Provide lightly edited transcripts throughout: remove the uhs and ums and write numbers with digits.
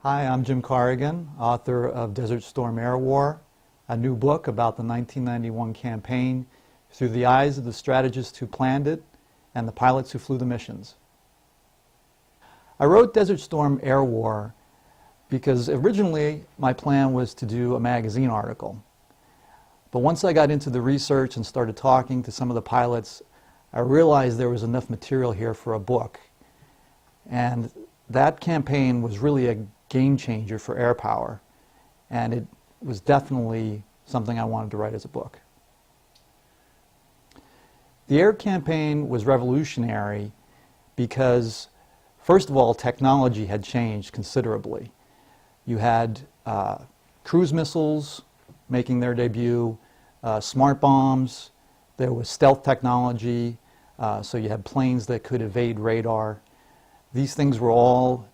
Hi, I'm Jim Corrigan, author of Desert Storm Air War, a new book about the 1991 campaign through the eyes of the strategists who planned it and the pilots who flew the missions. I wrote Desert Storm Air War because originally my plan was to do a magazine article. But once I got into the research and started talking to some of the pilots, I realized there was enough material here for a book. And that campaign was really a game changer for air power, and it was definitely something I wanted to write as a book. The air campaign was revolutionary because, first of all, technology had changed considerably. You had cruise missiles making their debut, smart bombs, there was stealth technology, so you had planes that could evade radar. These things were all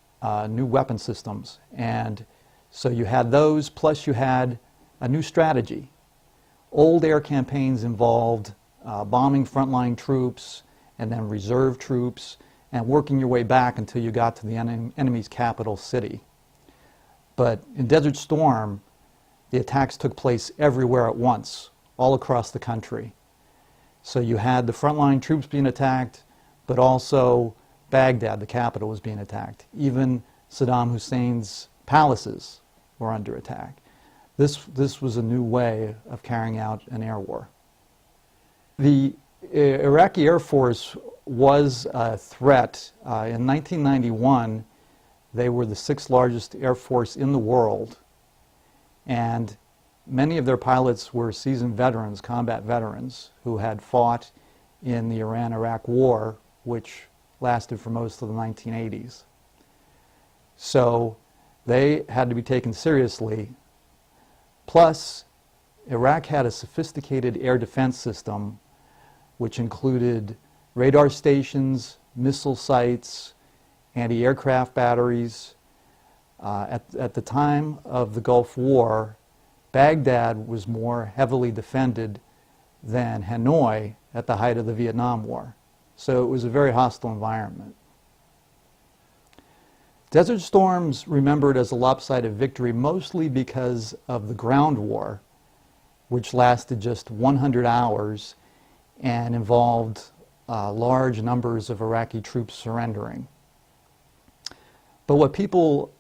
new weapon systems, and so you had those, plus you had a new strategy. Old air campaigns involved bombing frontline troops and then reserve troops and working your way back until you got to the enemy's capital city. But in Desert Storm, the attacks took place everywhere at once, all across the country. So you had the frontline troops being attacked, but also Baghdad, the capital, was being attacked. Even Saddam Hussein's palaces were under attack. This was a new way of carrying out an air war. The Iraqi Air Force was a threat. In 1991, they were the 6th largest air force in the world, and many of their pilots were seasoned veterans, combat veterans, who had fought in the Iran-Iraq War, which lasted for most of the 1980s. So they had to be taken seriously. Plus, Iraq had a sophisticated air defense system which included radar stations, missile sites, anti-aircraft batteries. At the time of the Gulf War, Baghdad was more heavily defended than Hanoi at the height of the Vietnam War. So it was a very hostile environment. Desert Storm's remembered as a lopsided victory mostly because of the ground war, which lasted just 100 hours and involved large numbers of Iraqi troops surrendering. But what people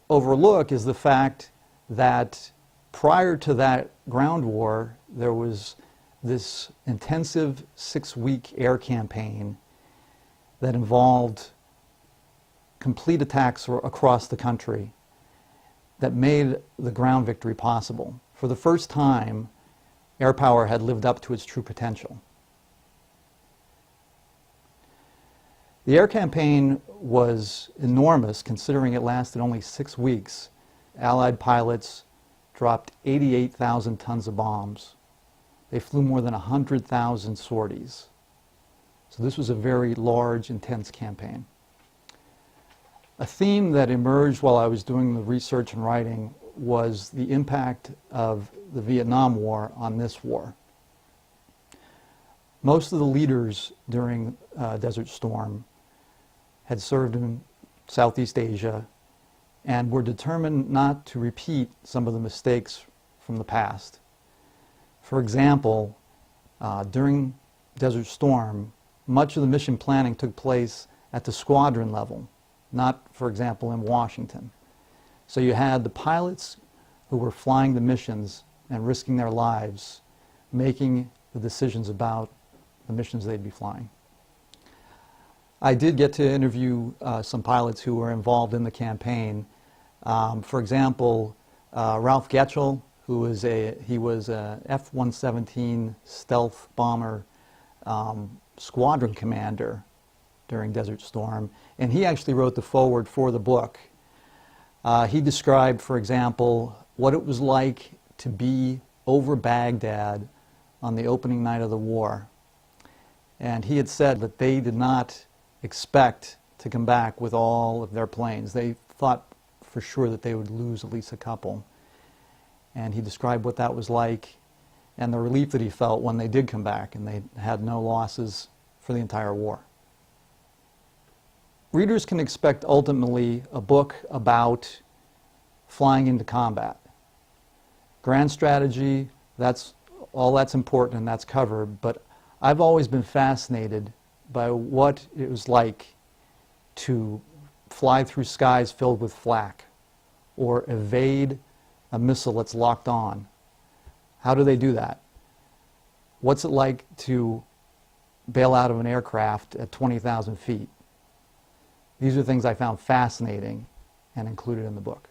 overlook is the fact that prior to that ground war, there was this intensive 6-week air campaign that involved complete attacks across the country that made the ground victory possible. For the first time, air power had lived up to its true potential. The air campaign was enormous considering it lasted only 6 weeks. Allied pilots dropped 88,000 tons of bombs. They flew more than 100,000 sorties. So this was a very large, intense campaign. A theme that emerged while I was doing the research and writing was the impact of the Vietnam War on this war. Most of the leaders during Desert Storm had served in Southeast Asia and were determined not to repeat some of the mistakes from the past. For example, during Desert Storm, much of the mission planning took place at the squadron level, not, for example, in Washington. So you had the pilots who were flying the missions and risking their lives, making the decisions about the missions they'd be flying. I did get to interview some pilots who were involved in the campaign. For example, Ralph Getchell, who was he was a F-117 stealth bomber squadron commander during Desert Storm, and he actually wrote the foreword for the book. He described, for example, what it was like to be over Baghdad on the opening night of the war. And he had said that they did not expect to come back with all of their planes. They thought for sure that they would lose at least a couple. And he described what that was like and the relief that he felt when they did come back and they had no losses for the entire war. Readers can expect ultimately a book about flying into combat. Grand strategy, that's important and that's covered, but I've always been fascinated by what it was like to fly through skies filled with flak or evade a missile that's locked on. How do they do that? What's it like to bail out of an aircraft at 20,000 feet? These are things I found fascinating and included in the book.